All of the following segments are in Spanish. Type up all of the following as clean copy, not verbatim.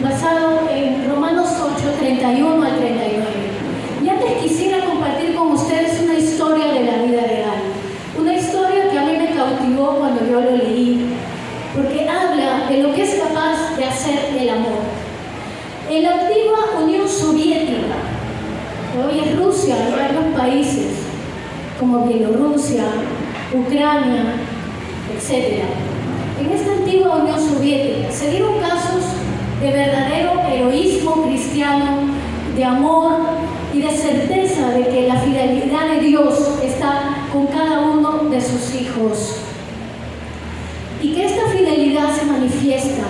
basado en Romanos 8, 31 al 39. Y antes quisiera compartir con ustedes una historia de la vida real. Una historia que a mí me cautivó cuando yo lo leí, porque habla de lo que es capaz de hacer el amor. En la antigua Unión Soviética, que hoy es Rusia, hay varios países, como Bielorrusia, Ucrania, etc. En esta antigua Unión Soviética se dieron casos de verdadero heroísmo cristiano, de amor y de certeza de que la fidelidad de Dios está con cada uno de sus hijos. Y que esta fidelidad se manifiesta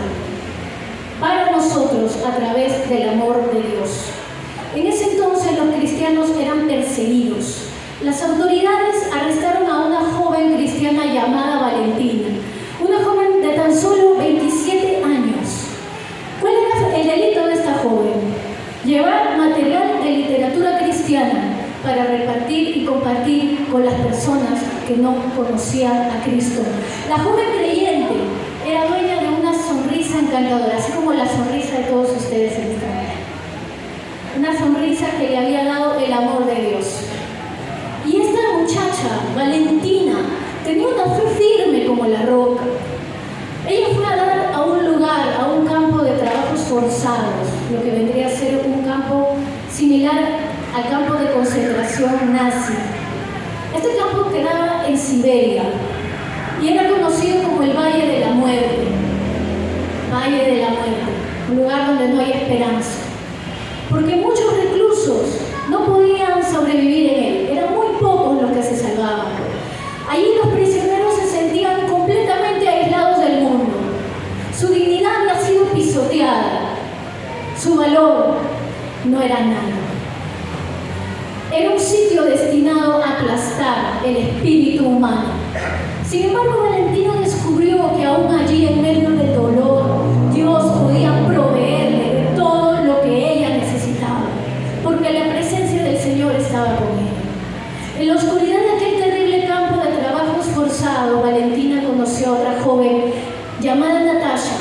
para nosotros a través del amor de Dios. En ese entonces los cristianos eran perseguidos. Las autoridades arrestaron a una joven cristiana llamada Valentina, una joven de tan solo 27 años. ¿Cuál era el delito de esta joven? Llevar material de literatura cristiana para repartir y compartir con las personas que no conocían a Cristo. La joven creyente era dueña de una sonrisa encantadora, así como la sonrisa de todos ustedes en esta mañana. Una sonrisa que le había dado el amor de Dios. Y esta muchacha, Valentina, tenía una fe firme como la roca. Ella fue a dar a un lugar, a un campo de trabajos forzados, lo que vendría a ser un campo similar al campo de concentración nazi. Este campo quedaba en Siberia y era conocido como el Valle de la Muerte. Valle de la Muerte, un lugar donde no hay esperanza. Porque muchos reclusos no podían sobrevivir en él, eran muy pocos los que se salvaban. Allí los prisioneros se sentían completamente aislados del mundo. Su dignidad había sido pisoteada, su valor no era nada. Era un sitio destinado a aplastar el espíritu humano. Sin embargo, Valentina descubrió que aún allí, en medio del dolor, Dios podía proveerle de todo lo que ella necesitaba, porque la presencia del Señor estaba con ella. En la oscuridad de aquel terrible campo de trabajos forzados, Valentina conoció a otra joven llamada Natasha,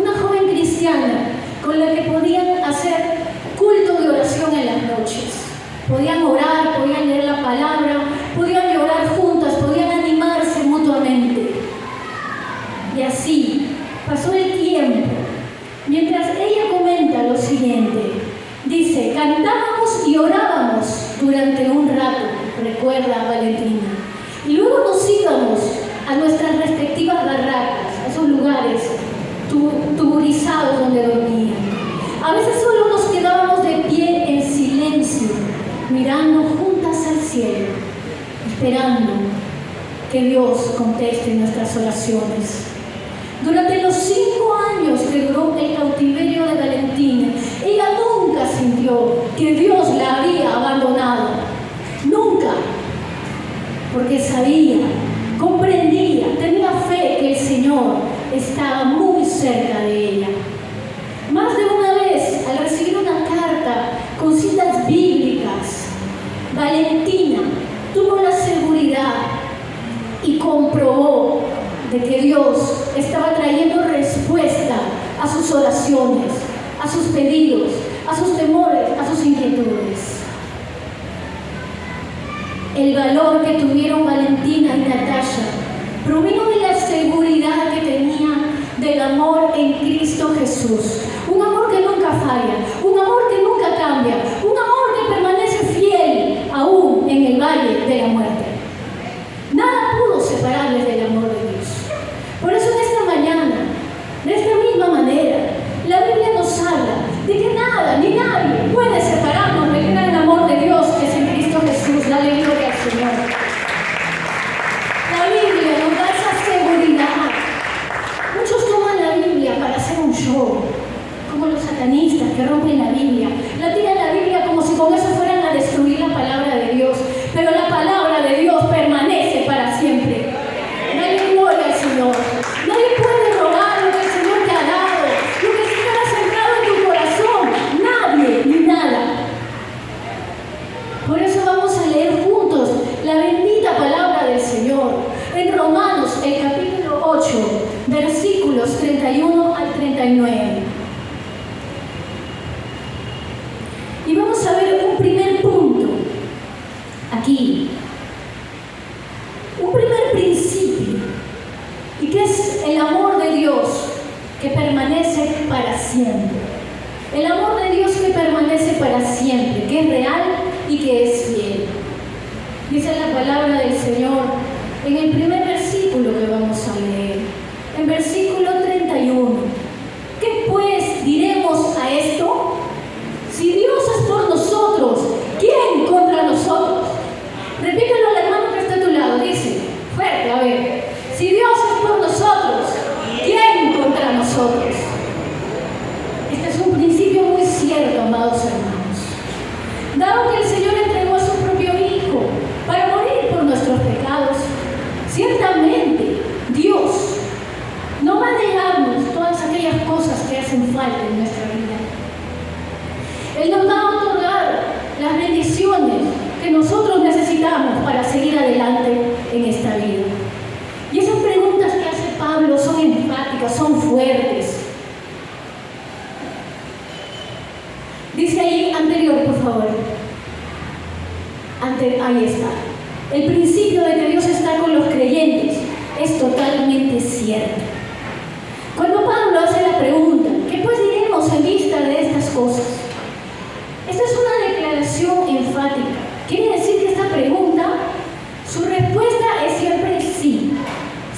una joven cristiana con la que podían hacer culto de oración en las noches. Podían orar, podían leer la palabra, podían llorar juntas, podían animarse mutuamente. Y así pasó el tiempo. Mientras ella comenta lo siguiente, dice: cantábamos y orábamos durante un rato, recuerda Valentina, y luego nos íbamos a nuestras respectivas barracas, a esos lugares tuburizados donde dormían. A veces solo nos quedábamos de pie en silencio, mirando juntas al cielo, esperando que Dios conteste nuestras oraciones. Durante los 5 años que duró el cautiverio de Valentina, ella nunca sintió que Dios la había abandonado. Nunca. Porque sabía, comprendía, tenía fe que el Señor estaba muy cerca de ella. Más de una vez, al recibir una carta con citas bíblicas, Valentina tuvo la seguridad y comprobó de que Dios estaba trayendo respuesta a sus oraciones, a sus pedidos, a sus temores, a sus inquietudes. El valor que tuvieron Valentina y Natasha provino de la seguridad que tenían del amor en Cristo Jesús. Un amor que nunca falla, un amor que nunca cambia, un amor que permanece fiel aún en el valle de la muerte. Nada pudo separarles del amor de Dios. Por eso en esta mañana, de esta misma manera, la Biblia nos habla de que nada ni nadie puede separarnos del gran amor de Dios que es en Cristo Jesús. Dale gloria al Señor. La Biblia nos da esa seguridad. Muchos toman la Biblia para hacer un show, aquí. Un primer principio, y que es el amor de Dios que permanece para siempre. El amor de Dios que permanece para siempre, que es real y que es fiel. Dice la palabra del Señor en el primer versículo que vamos a leer, en versículo 31. ¿Qué pues diremos a esto? Si Dios es por nosotros, ¿quién contra nosotros? Repítelo al hermano que está a tu lado, dice, fuerte, a ver. Si Dios es por nosotros, ¿quién contra nosotros? Este es un principio muy cierto, amados hermanos. Dado que el Señor entregó a su propio Hijo para morir por nuestros pecados, ciertamente Dios no va a negarnos todas aquellas cosas que hacen falta en nuestra vida. Él nos va a otorgar las bendiciones que nosotros necesitamos para seguir adelante en esta vida. Y esas preguntas que hace Pablo son enfáticas, son fuertes. Dice ahí anterior, por favor. Ahí está. El principio de que Dios está con los creyentes es totalmente cierto. Cuando Pablo hace la pregunta, ¿qué pues diremos en vista de estas cosas? Esta es una declaración enfática. Quiere decir que esta pregunta, su respuesta es siempre sí.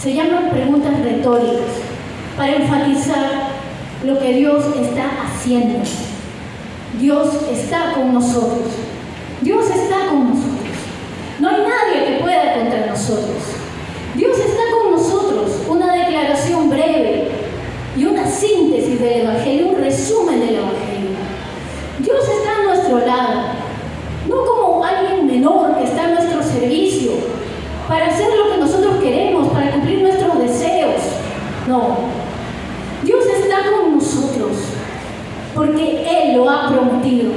Se llaman preguntas retóricas para enfatizar lo que Dios está haciendo. Dios está con nosotros. Dios está con nosotros. No hay nadie que pueda contra nosotros. Dios está con nosotros. Una declaración breve y una síntesis del Evangelio, un resumen del Evangelio. Dios está a nuestro lado, no como alguien menor que está a nuestro servicio para hacer lo que nosotros queremos, para cumplir nuestros deseos. No, Dios está con nosotros porque Él lo ha prometido.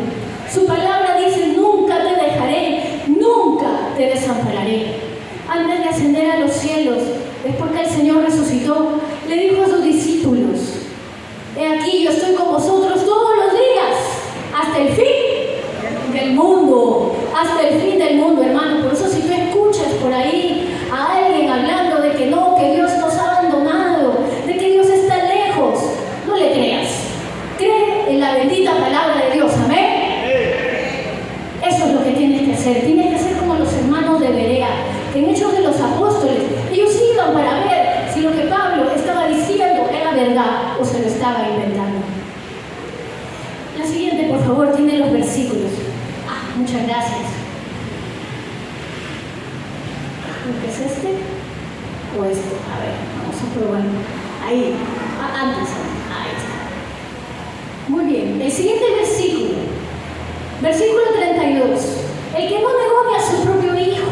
Su palabra dice, nunca te dejaré, nunca te desampararé. Antes de ascender a los cielos, después que el Señor resucitó, le dijo a sus discípulos, he aquí, yo estoy con vosotros todos los días, hasta el fin del mundo, hasta el fin del mundo, hermano. Por eso si tú escuchas por ahí a alguien hablando de que no, que Dios nos ha abandonado, de que Dios está lejos, no le creas. Cree en la bendita palabra de Dios, amén. Eso es lo que tienes que hacer. Tienes que ser como los hermanos de Berea, que en Hechos de los Apóstoles, ellos iban para ver si lo que Pablo estaba diciendo era verdad o se lo estaba inventando. La siguiente, por favor, tiene los versículos. Muchas gracias. ¿Qué es este? ¿O este? A ver, vamos a probar. Ahí, antes. Ahí está. Muy bien. El siguiente versículo. Versículo 32. El que no negó ni a su propio Hijo,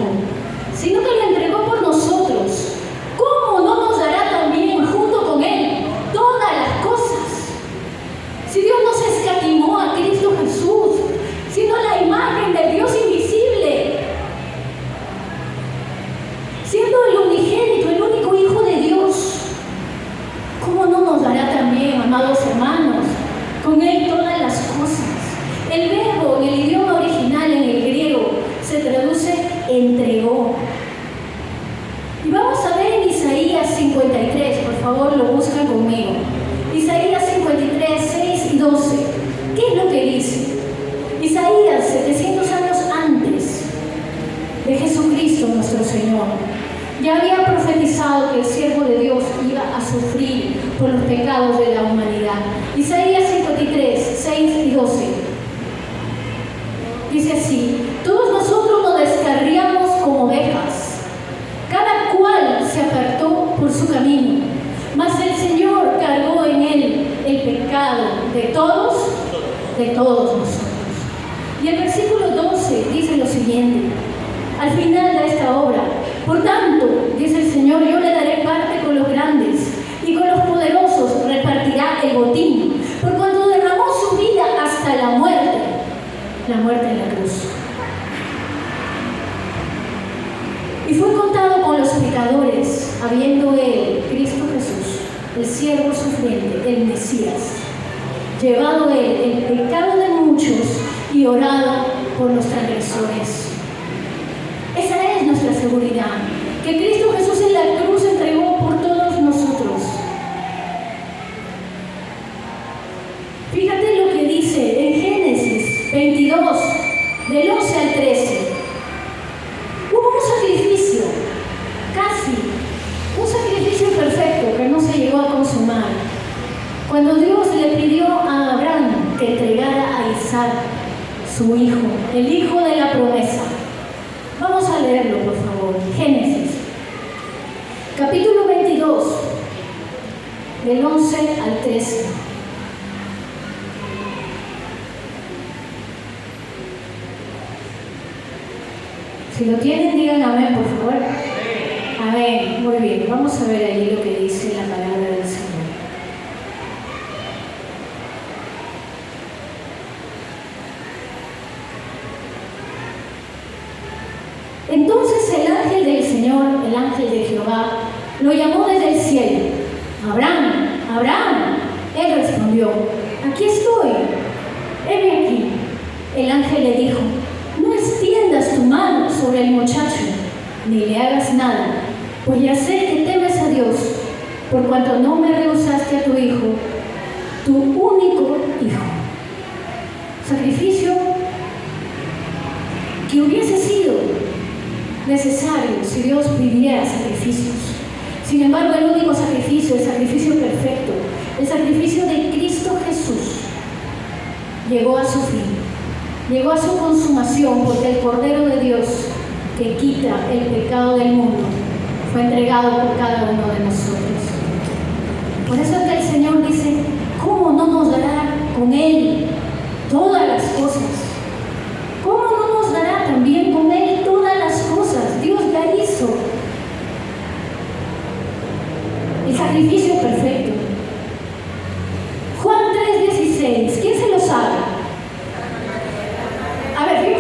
sino que lo entregó por nosotros, ¿cómo no nos dará también junto con Él todas las cosas? Si Dios no se escatimó a Cristo Jesús, sino la imagen del Dios invisible, siendo el unigénito, el único Hijo de Dios, ¿cómo no nos dará también, amados hermanos, con Él todas las cosas? El verbo en el idioma original, en el griego, se traduce entregó. Y vamos a ver en Isaías 53, por favor lo buscan conmigo. Isaías 53, 6 y 12. ¿Qué es lo que dice? Isaías, 700 años antes de Jesucristo nuestro Señor, ya había profetizado que el siervo de Dios iba a sufrir por los pecados de la humanidad. Isaías 53, 6 y 12. Dice así, todos nosotros nos descarriamos como ovejas, cada cual se apartó por su camino, mas el Señor cargó en él el pecado de todos nosotros. Y el versículo 12 dice lo siguiente, al final de esta obra, por tanto, dice el Señor, yo le daré parte con los grandes y con los poderosos repartirá el botín, por cuanto derramó su vida hasta la muerte en la cruz. Y fue contado con los pecadores, habiendo él, Cristo Jesús, el siervo sufriente, el Mesías, llevado él el pecado de muchos y orado por los transgresores. seguridad, que Cristo Jesús en la cruz entregó por todos nosotros. Fíjate lo que dice en Génesis 22, del 11 al 13. Hubo un sacrificio, casi, un sacrificio perfecto que no se llegó a consumar. Cuando Dios le pidió a Abraham que entregara a Isaac, su hijo, el hijo de la promesa. Vamos a leerlo, por favor. Génesis, capítulo 22, del 11 al 13. Si lo tienen, digan amén, por favor. Amén. Muy bien. Vamos a ver allí lo que dice la palabra del Señor. Entonces el ángel del Señor, el ángel de Jehová, lo llamó desde el cielo. Abraham, Abraham. Él respondió, aquí estoy. Heme aquí. El ángel le dijo, no extiendas tu mano sobre el muchacho, ni le hagas nada, pues ya sé que temes a Dios, por cuanto no me rehusaste a tu hijo, tu único hijo. Sacrificio que hubiese sido necesario si Dios pidiera sacrificios. Sin embargo, el único sacrificio, el sacrificio perfecto, el sacrificio de Cristo Jesús, llegó a su fin. Llegó a su consumación porque el Cordero de Dios que quita el pecado del mundo fue entregado por cada uno de nosotros. Por eso es que el Señor dice, ¿cómo no nos dará con Él todas las cosas? ¿Cómo no nos dará también con Él todas las cosas? Dios ya hizo el sacrificio perfecto. Juan 3:16, ¿quién se lo sabe? A ver, bien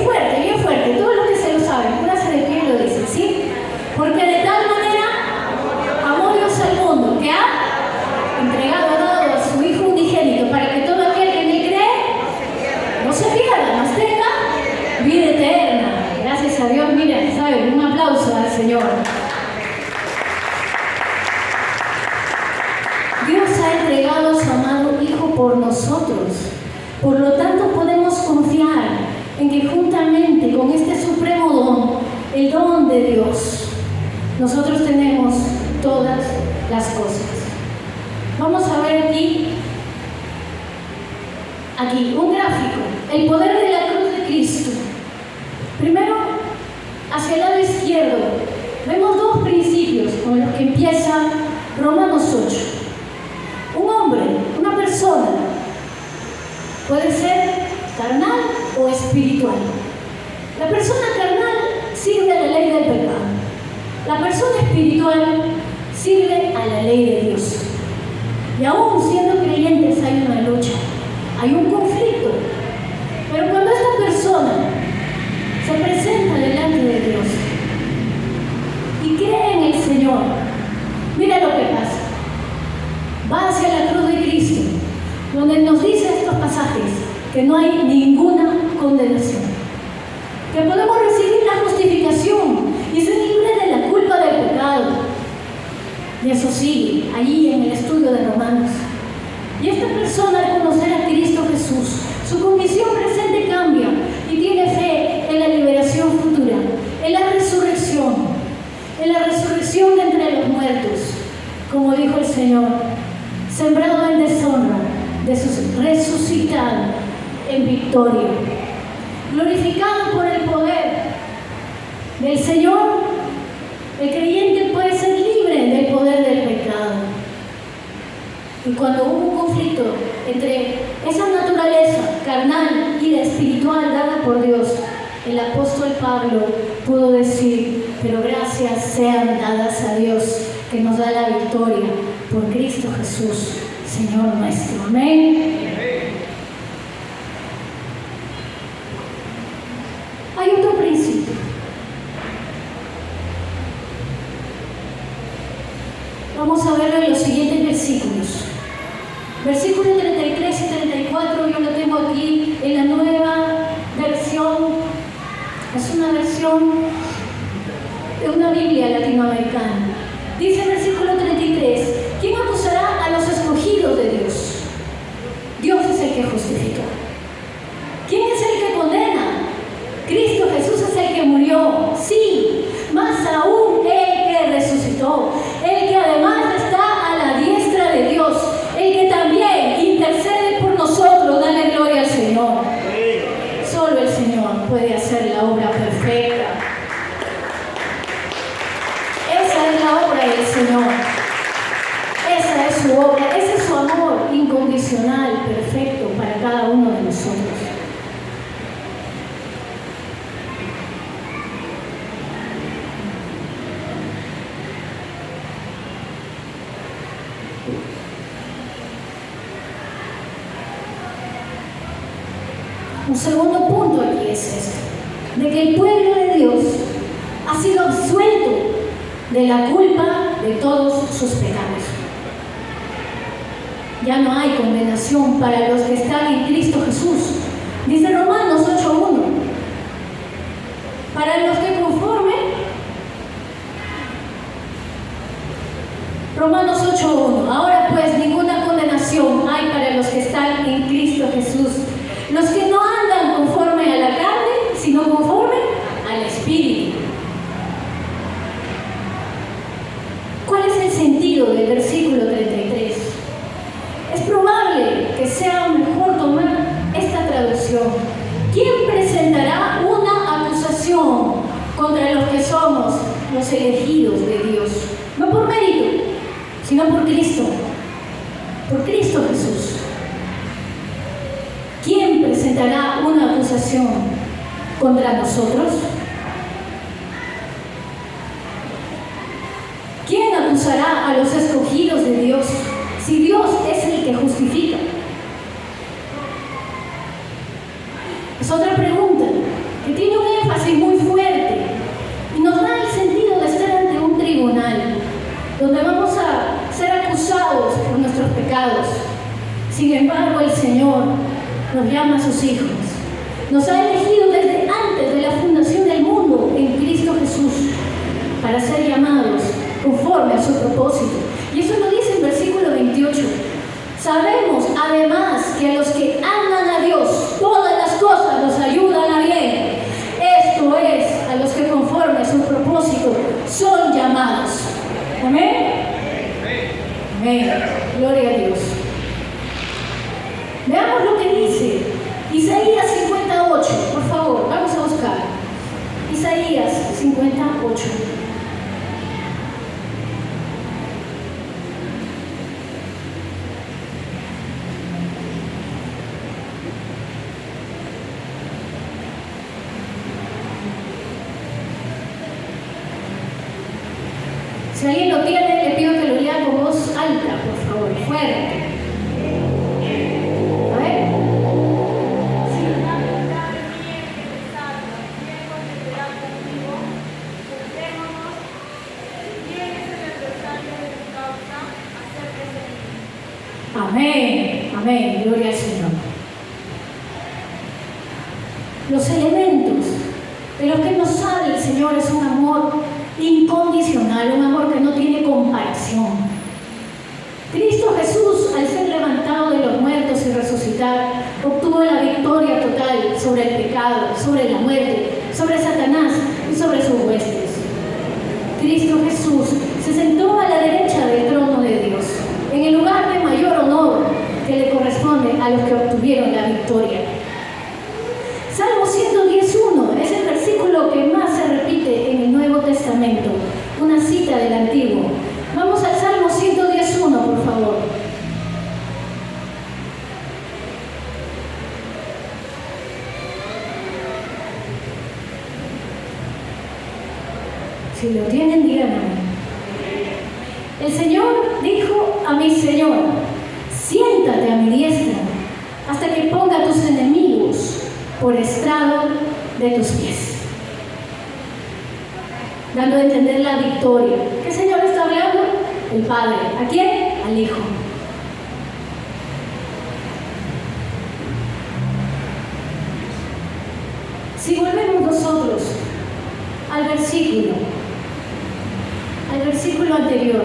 fuerte, todos los que se lo saben, pónganse de pie y lo dicen, ¿sí? Porque de tal manera amó Dios al mundo, que ha entregado, dado a su Hijo unigénito, para que todo aquel que en él cree no se pierda, mas tenga vida eterna. Gracias a Dios, miren, ¿saben? Un aplauso al Señor. Dios ha entregado a su amado Hijo por nosotros. Por lo tanto, podemos confiar en que juntamente con este supremo don, el don de Dios, nosotros tenemos todas las cosas. Vamos a ver aquí un gráfico, el poder de la cruz de Cristo. Primero, hacia el lado izquierdo, vemos dos principios con los que empieza Romanos 8. Un hombre, una persona, puede ser carnal o espiritual. La persona carnal sirve a la ley del pecado. La persona espiritual sirve a la ley de Dios. Y aún siendo creyentes hay una lucha, hay un conflicto. Pero cuando esta persona se presenta delante de Dios y cree en el Señor, mira lo que pasa. Va hacia la cruz de Cristo, donde nos dice estos pasajes que no hay ninguna condenación, que podemos recibir la justificación y ser libres de la culpa del pecado. Y eso sigue allí en el estudio de Romanos. Y esta persona, al conocer a Cristo Jesús, su condición presente cambia y tiene fe en la liberación futura, en la resurrección de entre los muertos, como dijo el Señor, sembrado en deshonra, resucitado en victoria, glorificado por el poder del Señor. El creyente puede ser libre del poder del pecado. Y cuando hubo un conflicto entre esa naturaleza carnal y la espiritual dada por Dios, el apóstol Pablo pudo decir, pero gracias sean dadas a Dios que nos da la victoria por Cristo Jesús, Señor nuestro. Amén. Hay otro principio. Vamos a verlo en los siguientes versículos. Versículos 33 y 34, yo lo tengo aquí en la nueva versión. Es una versión de una Biblia latinoamericana. Dice el versículo 33, ¿quién acusará a los escogidos de Dios? Dios es el que justifica. ¿Quién es el que condena? Cristo Jesús es el que murió, sí, más aún el que resucitó, el que además está a la diestra de Dios, el que también intercede por nosotros. Dale gloria al Señor. Solo el Señor puede hacer la obra perfecta. Esa es la obra del Señor. Esa es su obra, ese es su amor incondicional, perfecto para cada uno de nosotros. Un segundo punto aquí es este, de que el pueblo de Dios ha sido absuelto de la culpa de todos sus pecados. Ya no hay condenación para los que están en Cristo Jesús. Dice Romanos 8:1. Para los que conforme, Romanos 8:1. Ahora pues ninguna condenación hay para los que están en Cristo Jesús. Los que no andan conforme a la carne, sino conforme al Espíritu. ¿Cuál es el sentido del versículo 33? Es probable que sea mejor tomar esta traducción. ¿Quién presentará una acusación contra los que somos los elegidos de Dios? No por mérito, sino por Cristo. Por Cristo Jesús. ¿Quién presentará una acusación contra nosotros? ¿Quién acusará a los escogidos de Dios si Dios es el que justifica? Es otra pregunta que tiene un énfasis muy fuerte y nos da el sentido de estar ante un tribunal donde vamos a ser acusados por nuestros pecados. Sin embargo, el Señor nos llama a sus hijos. Nos ha elegido desde antes de la fundación del mundo en Cristo Jesús para ser llamados conforme a su propósito. Y eso lo dice en versículo 28. Sabemos además que a los que aman a Dios, todas las cosas nos ayudan a bien. Esto es, a los que conforme a su propósito son llamados. Amén. Amén. Gloria a Dios. Veamos lo que dice Isaías 58, por favor, vamos a buscar. Isaías 58. Si alguien lo tiene, le pido que lo lea con voz alta, por favor, fuerte. Amén, amén, gloria al Señor. Los elementos de los que nos habla el Señor es un amor incondicional, un amor que no tiene comparación. Cristo Jesús, al ser levantado de los muertos y resucitar, obtuvo la victoria total sobre el pecado, sobre la muerte, sobre Satanás y sobre sus huestes. Cristo Jesús se sentó a la derecha del trono de Dios, en el lugar de mayor honor que le corresponde a los que obtuvieron la victoria. Salmo 110:1 es el versículo que más se repite en el Nuevo Testamento, una cita del Antiguo. Vamos al Salmo 110:1, por favor. Si lo tienen, díganme. El Señor dijo a mi Señor: siéntate a mi diestra hasta que ponga a tus enemigos por estrado de tus pies. Dando a entender la victoria. ¿Qué Señor está hablando? El Padre. ¿A quién? Al Hijo. Si volvemos nosotros al versículo al versículo anterior,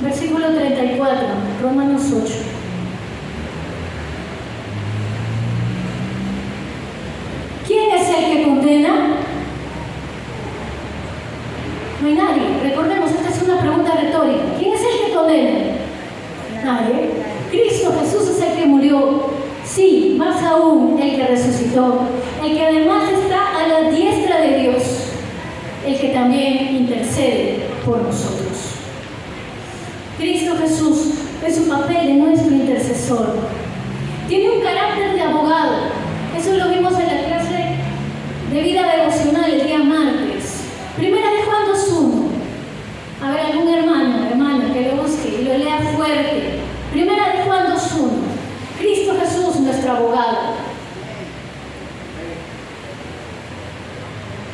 versículo 34, Romanos 8. ¿Quién es el que condena? No hay nadie. Recordemos, esta es una pregunta retórica. ¿Quién es el que condena? Nadie. Cristo Jesús es el que murió. Sí, más aún el que resucitó, el que además está a la diestra de Dios, el que también intercede por nosotros. Cristo Jesús es un papel de nuestro intercesor. Tiene un carácter de abogado. Eso lo vimos en la clase de vida devocional el día martes. Primera de Juan 2:1. A ver, algún hermana que lo busque y lo lea fuerte. Primera de Juan 2:1. Cristo Jesús, nuestro abogado.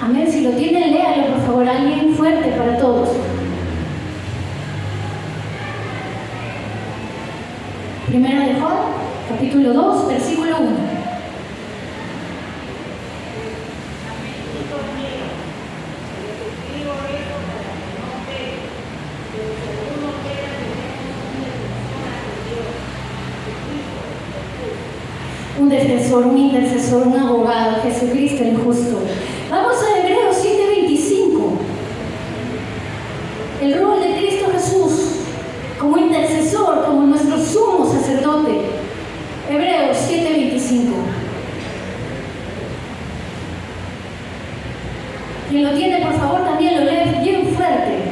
Amén. Si lo tienen, léalo, por favor. Alguien fuerte para todos. Primera de Juan, capítulo 2, versículo 1. Un defensor, un intercesor, un abogado, Jesucristo el justo. Vamos a Hebreos 7:25. El rol de Cristo Jesús como intercesor, como nuestro sumo sacerdote. Hebreos 7:25. Quien lo tiene, por favor, también lo lee bien fuerte.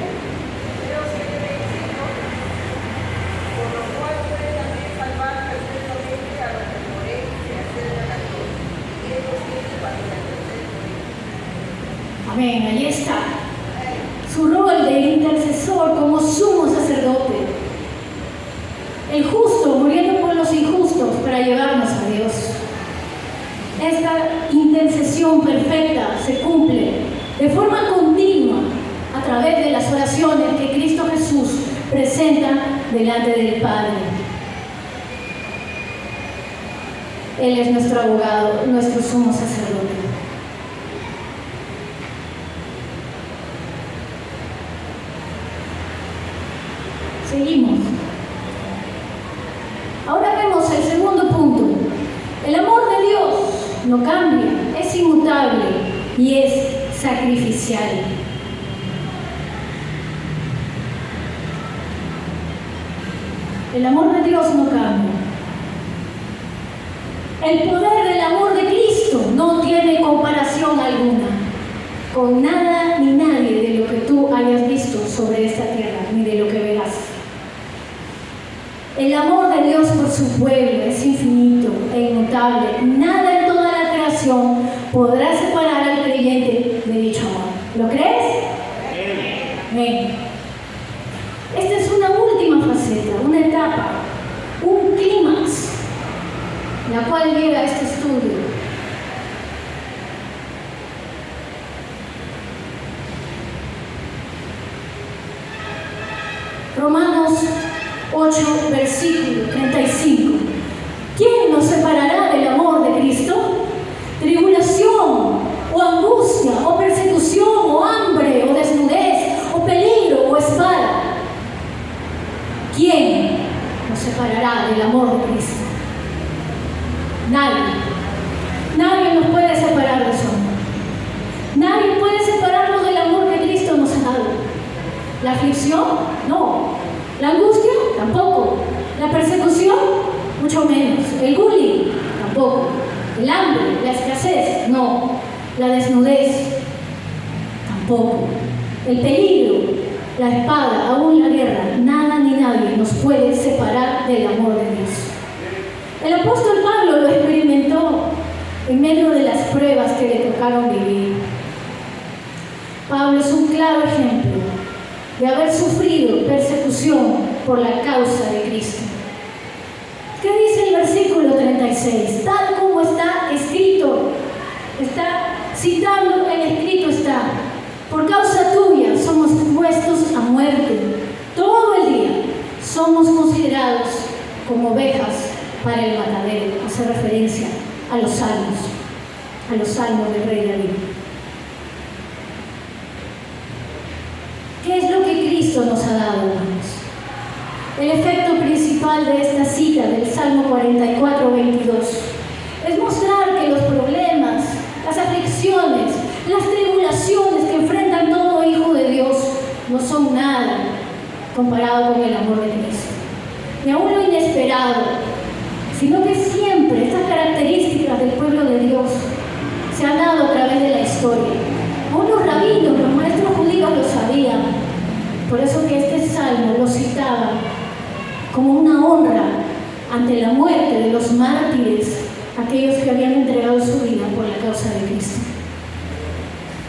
Amén, ahí está. Su rol de intercesor como sumo sacerdote. El justo muriendo por los injustos para llevarnos a Dios. Esta intercesión perfecta se cumple de forma continua a través de las oraciones que Cristo Jesús presenta delante del Padre. Él es nuestro abogado, nuestro sumo sacerdote. Seguimos. Ahora vemos el segundo punto. El amor de Dios no cambia, es inmutable y es sacrificial. El amor de Dios no cambia. El poder del amor de Cristo no tiene comparación alguna con nada ni nadie de lo que tú hayas visto sobre esta tierra, ni de lo que verás. El amor de Dios por su pueblo es infinito e inmutable. Nada en toda la creación podrá separar al creyente de dicho amor. ¿Lo crees? Amén. Esta es una última faceta, una etapa, un clímax, la cual llega a este estudio. Romanos 8, versículo 35. ¿Quién nos separará del amor de Cristo? Tribulación, o angustia, o persecución, o hambre, o desnudez, o peligro, o espada. ¿Quién nos separará del amor de Cristo? Nadie. Nadie nos puede separar de su amor. Nadie puede separarnos del amor que Cristo nos ha dado. ¿La aflicción? No. ¿La angustia? Tampoco. ¿La persecución? Mucho menos. ¿El bullying? Tampoco. ¿El hambre? ¿La escasez? No. ¿La desnudez? Tampoco. ¿El peligro? ¿La espada? ¿Aún la guerra? Nada ni nadie nos puede separar del amor de Dios. El apóstol Pablo lo experimentó en medio de las pruebas que le tocaron vivir. Pablo es un claro ejemplo de haber sufrido persecución por la causa de Cristo. ¿Qué dice el versículo 36? Tal como está escrito, está citando el escrito está: por causa tuya somos puestos a muerte. Todo el día somos considerados como ovejas para el matadero. Hace referencia a los salmos del rey David. Cristo nos ha dado, hermanos. El efecto principal de esta cita del Salmo 44, 22 es mostrar que los problemas, las aflicciones, las tribulaciones que enfrentan todo hijo de Dios no son nada comparado con el amor de Cristo. Ni aún lo inesperado, sino que siempre estas características del pueblo de Dios se han dado a través de la historia. Aún los rabinos, los maestros judíos lo sabían. Por eso que este salmo lo citaba como una honra ante la muerte de los mártires, aquellos que habían entregado su vida por la causa de Cristo.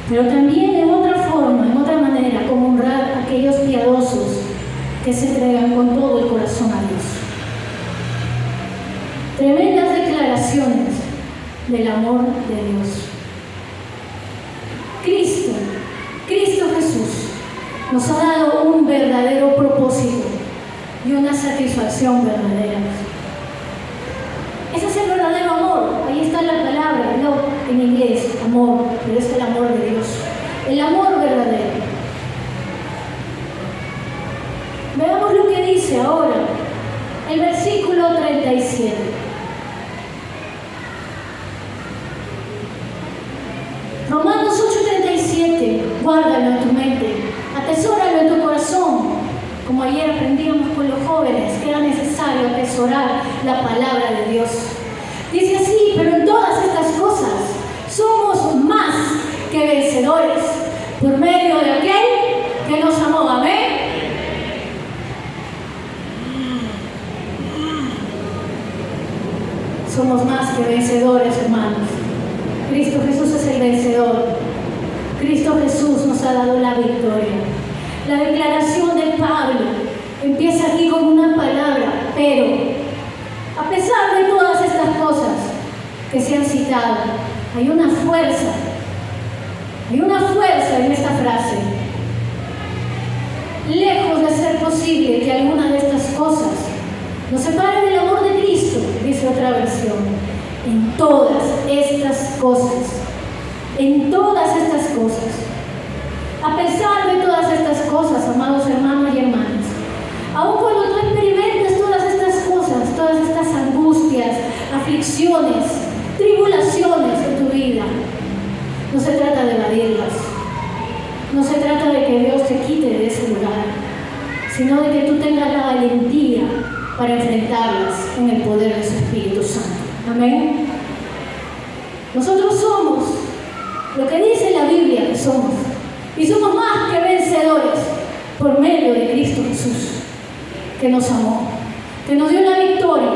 Pero también en otra forma, en otra manera, como honrar a aquellos piadosos que se entregan con todo el corazón a Dios. Tremendas declaraciones del amor de Dios. Cristo Jesús nos ha dado un verdadero propósito y una satisfacción verdadera. Ese es el verdadero amor. Ahí está la palabra, no en inglés, amor, pero es el amor de Dios. El amor verdadero. Veamos lo que dice ahora el versículo 37. Romanos 8:37, guárdalo en tu mente, atesóralo en tu corazón, como ayer aprendíamos con los jóvenes, que era necesario atesorar la palabra de Dios. Dice así, pero en todas estas cosas somos más que vencedores, por medio de aquel que nos amó. Amén. Somos más que vencedores, hermanos. Cristo Jesús es el vencedor. Cristo Jesús nos ha dado la victoria. La declaración de Pablo empieza aquí con una palabra, pero. A pesar de todas estas cosas que se han citado, hay una fuerza en esta frase. Lejos de ser posible que alguna de estas cosas nos separe del amor de Cristo, dice otra versión. En todas estas cosas, a pesar de todas estas cosas, amados hermanos y hermanas, aun cuando tú experimentes todas estas cosas, todas estas angustias, aflicciones, tribulaciones en tu vida, no se trata de evadirlas, no se trata de que Dios te quite de ese lugar, sino de que tú tengas la valentía para enfrentarlas en el poder de su Espíritu Santo. Amén. Nosotros somos lo que dice la Biblia que somos, y somos más que vencedores por medio de Cristo Jesús, que nos amó, que nos dio la victoria,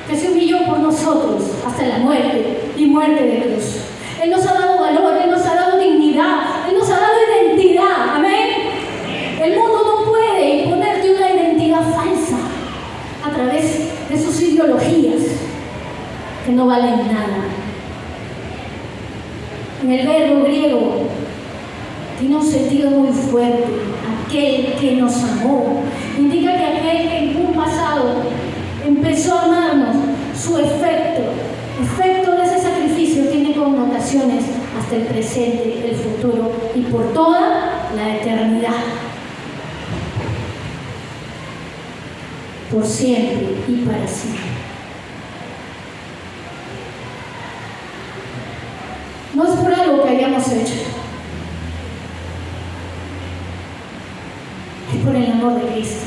que se humilló por nosotros hasta la muerte y muerte de cruz. Él nos ha dado valor, Él nos ha dado dignidad, Él nos ha dado identidad. Amén. El mundo no puede imponerte una identidad falsa a través de sus ideologías que no valen nada. En el verbo griego tiene un sentido muy fuerte. Aquel que nos amó indica que aquel que en un pasado empezó a amarnos, su efecto de ese sacrificio tiene connotaciones hasta el presente, el futuro y por toda la eternidad, por siempre y para siempre. No es por algo que hayamos hecho, es por el amor de Cristo.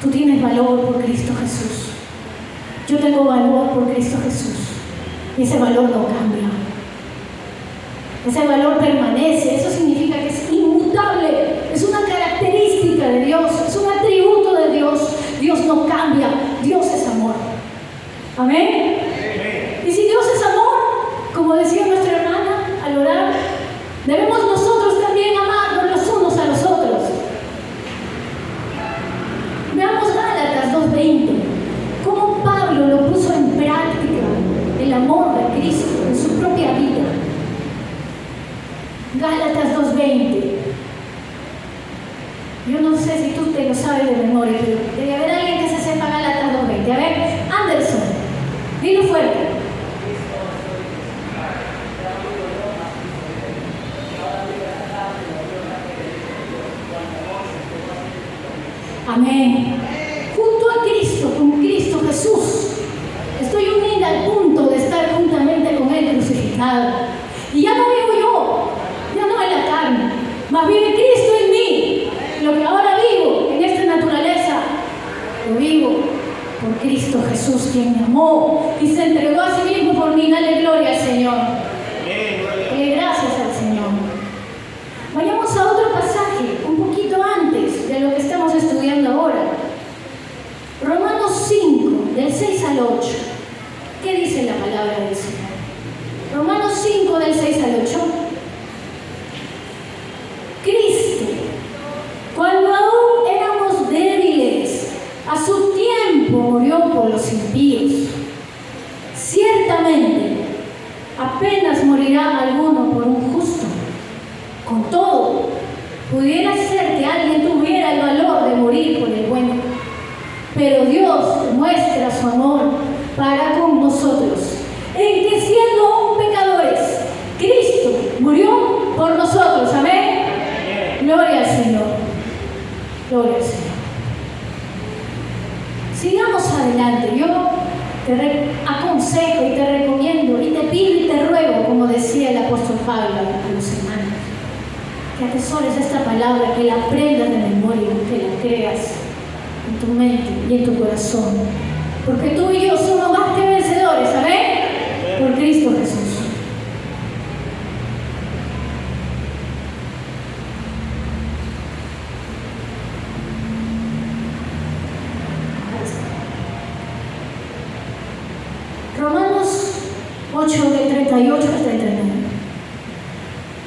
Tú tienes valor por Cristo Jesús. Yo tengo valor por Cristo Jesús. Y ese valor no cambia. Ese valor permanece. Eso significa que es inmutable. Es una característica de Dios. Es un atributo de Dios. Dios no cambia. Dios es amor. Amén. Y si Dios es amor, como decía nuestra hermana al orar, debemos nosotros también amarnos los unos a los otros. Veamos Gálatas 2:20, cómo Pablo lo puso en práctica, el amor de Cristo en su propia vida. Gálatas 2:20. Yo no sé si tú te lo sabes de memoria, pero debe haber alguien que se sepa Gálatas 2:20. A ver, Anderson, dilo fuerte. Amén. Junto a Cristo, con Cristo Jesús. Estoy unida al punto de estar juntamente con Él crucificado. Y ya no vivo yo, ya no en la carne, mas vive Cristo en mí. Lo que ahora vivo en esta naturaleza, lo vivo por Cristo Jesús, quien me amó y se entregó a sí mismo por mí. Dale gloria al Señor. Dale gracias al Señor. Vayamos a otro pasaje, un poquito antes de lo que estamos estudiando ahora. Romanos 5, del 6 al 8. ¿Qué dice la palabra del Señor? Romanos 5, del 6 al 8. Cristo, cuando aún éramos débiles, a su tiempo murió por los impíos. Ciertamente, apenas morirá alguno por un justo. Con todo, pudiera ser que alguien tuviera el valor de morir por el bueno. Pero Dios demuestra su amor para con nosotros, en que siendo aún pecadores, Cristo murió por nosotros. Amén. Gloria al Señor. Gloria al Señor. Sigamos adelante. Yo te aconsejo y te recomiendo y te pido y te ruego, como decía el apóstol Pablo a los hermanos, que atesores esta palabra, que la aprendas de memoria, que la creas en tu mente y en tu corazón, porque tú y yo somos más que vencedores. ¿Amén? Por Cristo Jesús. Romanos 8, del 38 al 39.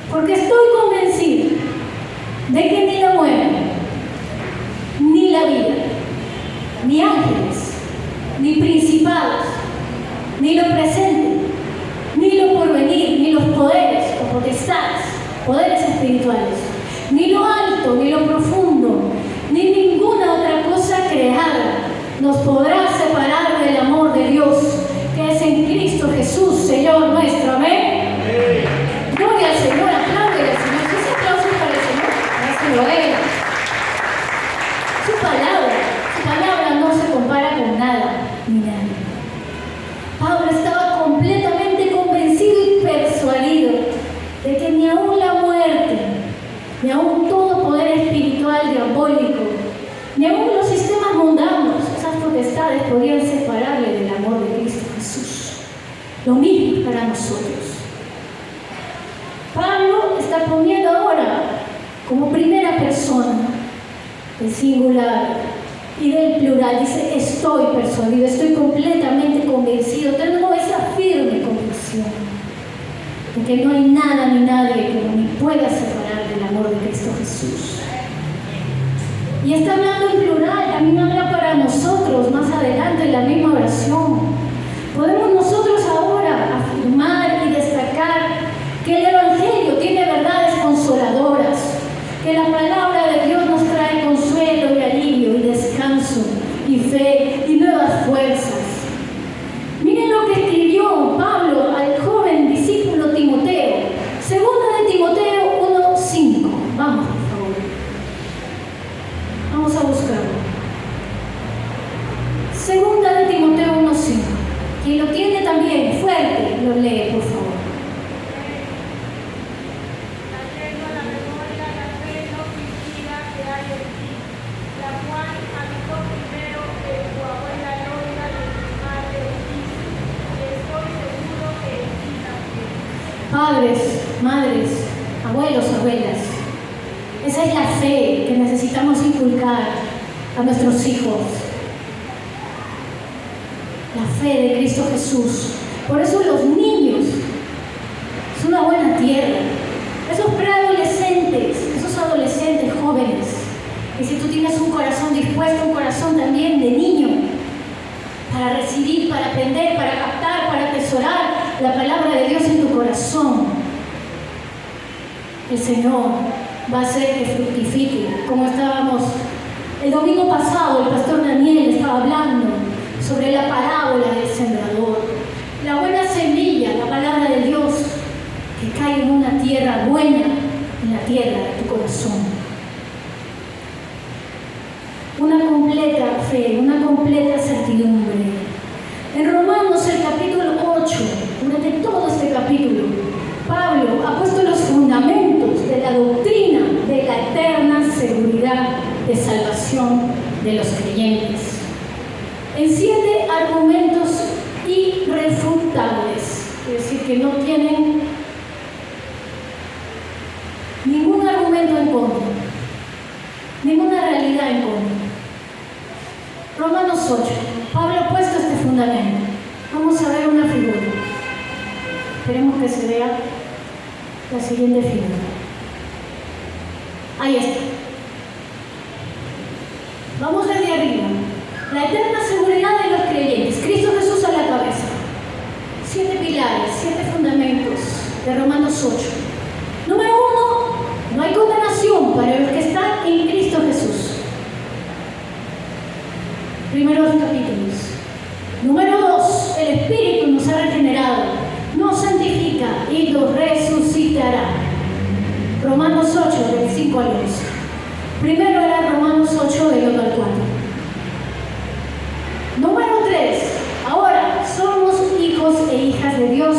Porque estoy convencido de que ni la muerte, ni la vida, ni ángeles, ni principados, ni lo presente, ni lo porvenir, ni los poderes o potestades, poderes espirituales, ni lo alto, ni lo profundo, ni ninguna otra cosa creada nos podrá separar del amor de Dios, que es en Cristo Jesús, Señor nuestro. Amén. Gloria al Señor, aplaude al Señor. Ese aplauso para el Señor, para que lo vea. Su palabra no se compara con nada ni nadie. Pablo estaba completamente convencido y persuadido de que ni aún la muerte, ni aún todo poder espiritual diabólico, ni aún los sistemas mundanos, esas potestades, podían separarle del amor de Cristo Jesús. Lo mismo para nosotros. Pablo está poniendo ahora como primera persona del singular y del plural. Dice: estoy persuadido, estoy completamente convencido, tengo esa firme convicción de que no hay nada ni nadie que me pueda separar del amor de Cristo Jesús. Y está hablando en plural, también habla para nosotros más adelante en la misma oración. Podemos nosotros ahora afirmar y destacar que el Evangelio tiene verdades consoladoras, que la palabra de Dios nos trae consuelo y alivio y descanso y fe y nuevas fuerzas. Miren lo que escribió Pablo al joven discípulo Timoteo, segunda de Timoteo 1:5. Vamos, por favor. Vamos a buscarlo. Segunda de Timoteo 1:5. Quien lo tiene también fuerte, lo lee, por favor. Padres, madres, abuelos, abuelas, esa es la fe que necesitamos inculcar a nuestros hijos. La fe de Cristo Jesús. Por eso los niños es una buena tierra. Esos preadolescentes, esos adolescentes jóvenes, y si tú tienes un corazón dispuesto, un corazón también de niño, para recibir, para aprender, para captar, para atesorar la palabra de Dios en tu corazón, el Señor va a hacer que fructifique. Como estábamos el domingo pasado, el pastor Daniel estaba hablando sobre la parábola del sembrador. La buena semilla, la palabra de Dios, que cae en una tierra buena, en la tierra de tu corazón. Una completa fe, una completa certidumbre. En Romanos, el capítulo 8, durante todo este capítulo, Pablo ha puesto los fundamentos de la doctrina de la eterna seguridad de salvación de los creyentes en 7 argumentos irrefutables, es decir, que no tienen ningún argumento en contra, ninguna realidad en contra. Romanos 8, Pablo ha puesto este fundamento. Vamos a ver una figura. Esperemos que se vea la siguiente figura. Ahí está. Vamos desde arriba. La eterna seguridad de los creyentes. Cristo Jesús a la cabeza. 7 pilares, 7 fundamentos de Romanos 8. Número 1, no hay condenación para los que están en Cristo Jesús. Primeros capítulos. Número 2, el Espíritu nos ha regenerado, nos santifica y nos resucitará. Romanos 8, del 5 al 11. Primero era Romanos 8, del 1 al 4. Número 3, ahora somos hijos e hijas de Dios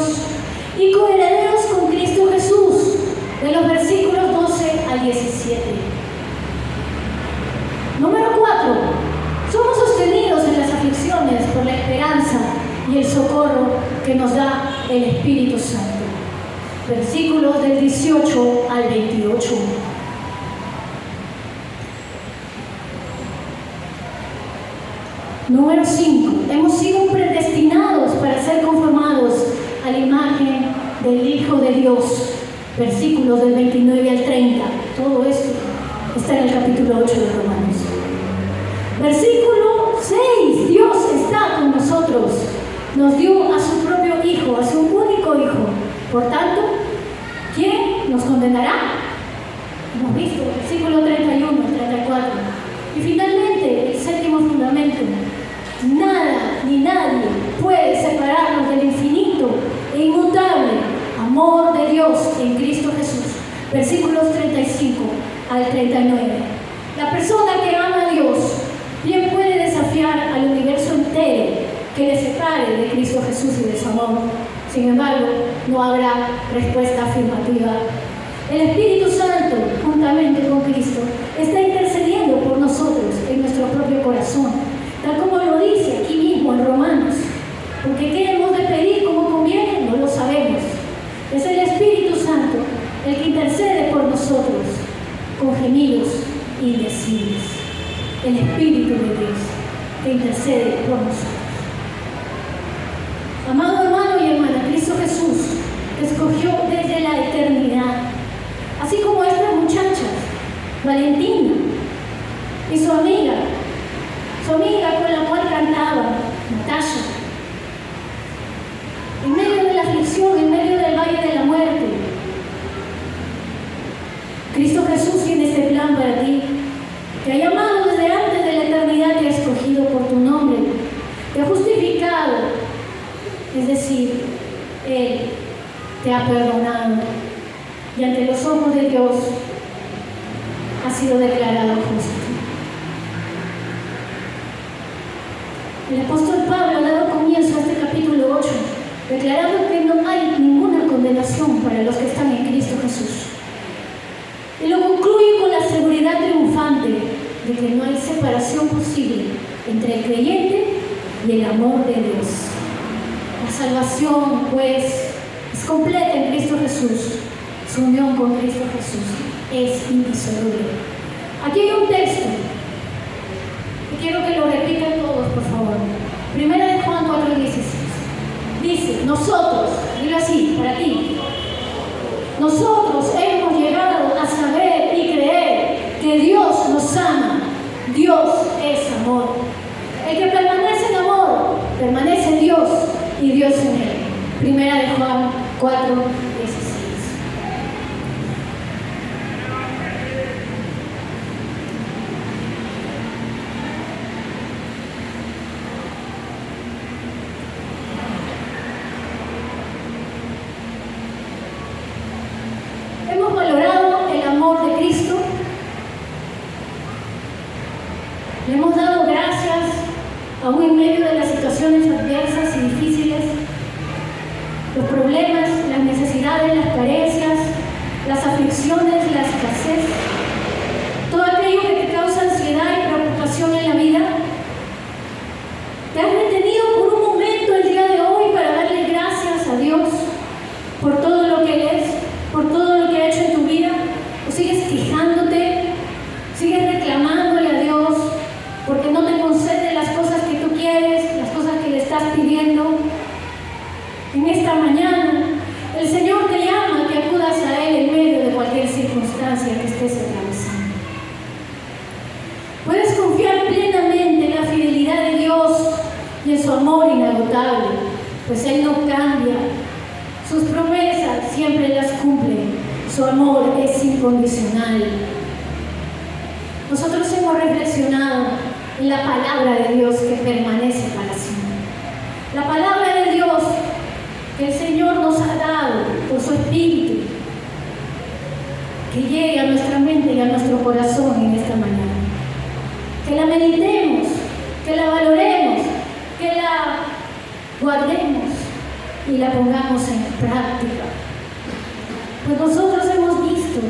y coherederos con Cristo Jesús, de los versículos 12 al 17. Número 4, somos sostenidos en las aflicciones por la esperanza y el socorro que nos da el Espíritu Santo. Versículos del 18 al 28. Número 5. Hemos sido predestinados para ser conformados a la imagen del Hijo de Dios. Versículos del 29 al 30. Todo esto está en el capítulo 8 de Romanos. Versículo 6. Dios está con nosotros. Nos dio a su propio Hijo, a su único Hijo. Por tanto, ¿quién nos condenará? Hemos visto, versículo 31 al 34. Y finalmente, el 7º fundamento. Nada ni nadie puede separarnos del infinito e inmutable amor de Dios en Cristo Jesús. Versículos 35 al 39. La persona que ama a Dios bien puede desafiar al universo entero que le separe de Cristo Jesús y de su amor. Sin embargo, no habrá respuesta afirmativa. El Espíritu Santo, juntamente con Cristo, está intercediendo por nosotros en nuestro propio corazón, tal como lo dice aquí mismo en Romanos. Porque qué hemos de pedir como conviene, no lo sabemos. Es el Espíritu Santo el que intercede por nosotros con gemidos indecibles. El Espíritu de Dios que intercede por nosotros. Amado hermano y hermana, Cristo Jesús te escogió desde la eternidad. Así como estas muchachas, Valentina y su amiga con la cual cantaba, Natasha, en medio de la aflicción, en medio del valle de la muerte, Cristo Jesús tiene este plan para ti. Te ha llamado desde antes de la eternidad, te ha escogido por tu nombre, te ha justificado, es decir, Él te ha perdonado y ante los ojos de Dios ha sido declarado justo. El apóstol Pablo ha dado comienzo a este capítulo 8, declarando que no hay ninguna condenación para los que están en Cristo Jesús. Y lo concluye con la seguridad triunfante de que no hay separación posible entre el creyente y el amor de Dios. La salvación, pues, es completa en Cristo Jesús. Su unión con Cristo Jesús es indisoluble. Aquí hay un texto y quiero que lo repitan todos, por favor. Primera de Juan 4:16. Dice, nosotros, dilo así, para ti. Nosotros hemos llegado a saber y creer que Dios nos ama. Dios es amor. El que permanece en amor, permanece en Dios y Dios en él. Primera de Juan 4:16. Hemos valorado el amor de Cristo. Le hemos dado aún en medio de las situaciones adversas y difíciles, los problemas, las necesidades, las carencias, las aflicciones, la escasez, todo aquello que te causa ansiedad y preocupación en la vida, te has detenido por un momento el día de hoy para darle gracias a Dios por todo lo que Él es, por todo lo que ha hecho en tu vida, o sigues quejándote, sigues reclamándole a Dios porque no te concede las cosas que tú quieres, las cosas que le estás pidiendo. En esta mañana el Señor te llama a que acudas a Él en medio de cualquier circunstancia que estés atravesando. Puedes confiar plenamente en la fidelidad de Dios y en su amor inagotable, pues Él no cambia. Sus promesas siempre las cumple. Su amor es incondicional. Nosotros hemos reflexionado en la palabra de Dios que permanece para siempre. La palabra de Dios que el Señor nos ha dado por su Espíritu, que llegue a nuestra mente y a nuestro corazón en esta mañana. Que la meditemos, que la valoremos, que la guardemos y la pongamos en práctica. Pues nosotros hemos visto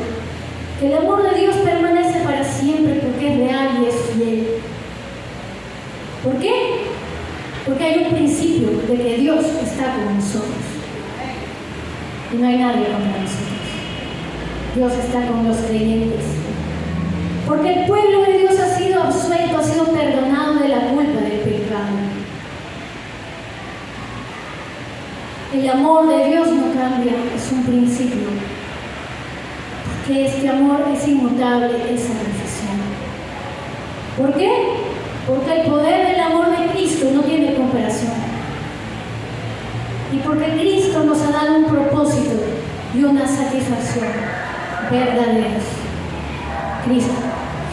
que el amor de Dios permanece para siempre porque es real y es fiel. ¿Por qué? Porque hay un principio de que Dios está con nosotros y no hay nadie contra nosotros. Dios está con los creyentes. Porque el pueblo de Dios ha sido absuelto, ha sido perdonado de la culpa del pecado. El amor de Dios no cambia, es un principio. Porque este amor es inmutable, es sacrificial. ¿Por qué? Porque el poder del amor de Cristo no tiene comparación. Y porque Cristo nos ha dado un propósito y una satisfacción verdaderos. Cristo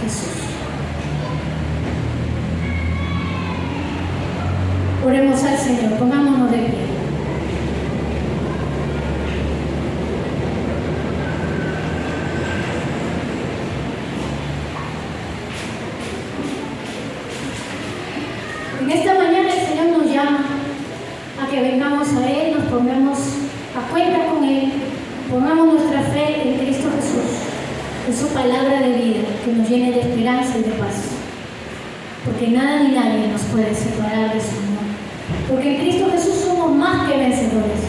Jesús. Oremos al Señor, pongámonos de pie. En esta mañana el Señor nos llama a que vengamos a Él, nos pongamos a cuenta con Él, pongamos nuestra fe en Cristo Jesús, en su palabra de vida, que nos llene de esperanza y de paz. Porque nada ni nadie nos puede separar de su amor. Porque en Cristo Jesús somos más que vencedores.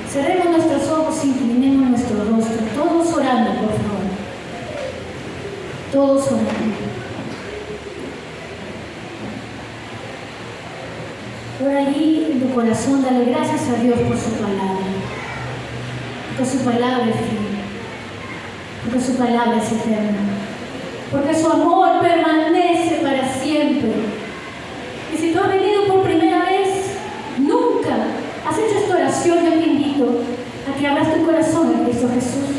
Cerremos nuestros ojos, inclinemos nuestro rostro, todos orando, por favor. Todos orando. Por allí en tu corazón, dale gracias a Dios por su palabra. Porque su palabra es fiel. Porque su palabra es eterna. Porque su amor permanece para siempre. Y si tú has venido por primera vez, nunca has hecho esta oración, yo te invito a que abras tu corazón a Cristo Jesús.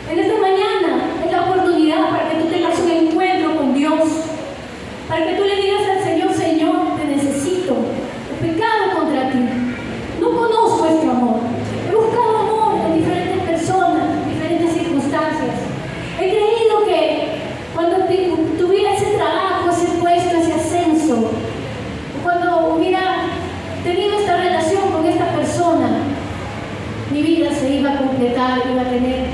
En esta mañana es la oportunidad para que tú tengas un encuentro con Dios. Para que tú le digas al Señor, Señor, te necesito. He pecado contra ti. No conozco este amor. He buscado amor en diferentes personas, en diferentes circunstancias. He creído que cuando tuviera ese trabajo, ese puesto, ese ascenso, cuando hubiera tenido esta relación con esta persona, mi vida se iba a completar, iba a tener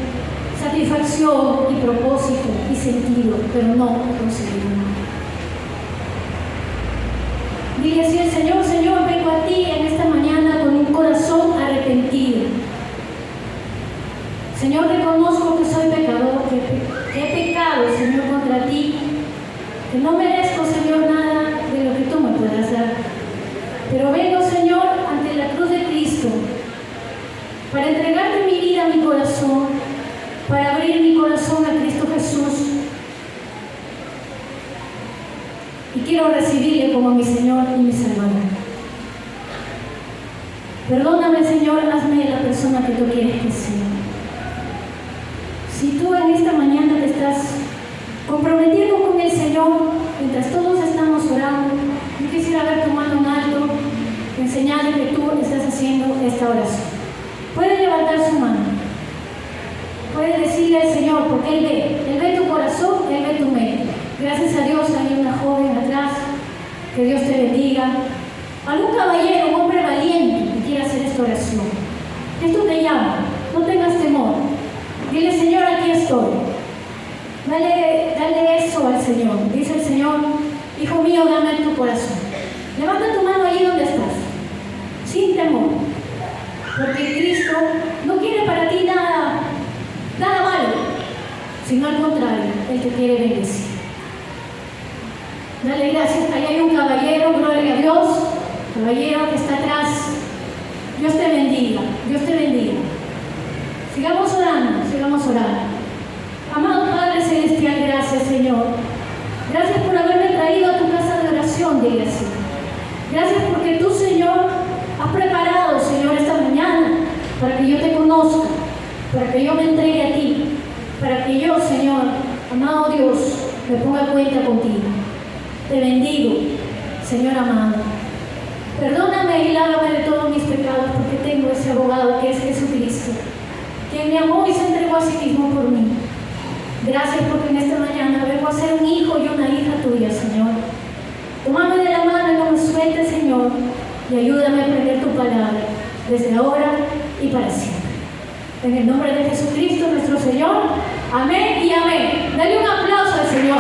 satisfacción y propósito y sentido, pero no he conseguido nada. Dile así al Señor, Señor, vengo a ti en esta mañana con un corazón arrepentido. Señor, reconozco que soy pecador, que he pecado, Señor, contra ti, que no merezco, Señor, nada de lo que tú me puedas dar. Pero vengo, Señor, ante la cruz de Cristo, para entregarte mi vida, mi corazón, para abrir mi corazón a Cristo Jesús. Y quiero recibirle como mi Señor y mi Salvador. Perdóname, Señor, hazme la persona que tú quieres que sea. Si tú en esta mañana te estás comprometiendo con el Señor, mientras todos estamos orando, yo quisiera ver tu mano en alto, enseñarle que tú estás haciendo esta oración. Puede levantar su mano. Puedes decirle al Señor, porque Él ve tu corazón, Él ve tu mente. Gracias a Dios hay una joven atrás Que Dios te bendiga. Algún caballero, un hombre valiente que quiera hacer esta oración. Esto te llama, no tengas temor. Dile, Señor, aquí estoy. Dale eso al Señor. Dice el Señor, hijo mío, dame tu corazón. Levanta tu mano allí donde estás, sin temor. Porque Cristo no quiere para ti nada malo, sino al contrario, Él te quiere bendecir. Dale gracias. Ahí hay un caballero, gloria a Dios. Caballero que está atrás. Dios te bendiga, Dios te bendiga. Sigamos orando, sigamos orando. Amado Padre Celestial, gracias, Señor. Gracias por haberme traído a tu casa de oración, dile así. Gracias porque tú, Señor, has preparado, Señor, esta mañana para que yo te conozca, para que yo me entregue a ti, para que yo, Señor, amado Dios, me ponga a cuenta contigo. Te bendigo, Señor amado. Perdóname y lávame de todos mis pecados, porque tengo ese abogado que es Jesucristo, quien me amó y se entregó a sí mismo por mí. Gracias porque en esta mañana vengo a ser un hijo y una hija tuya, Señor. Tómame de la mano y no me sueltes, Señor, y ayúdame a aprender tu palabra, desde ahora y para siempre. En el nombre de Jesucristo, nuestro Señor. Amén y amén. Dale un aplauso al Señor.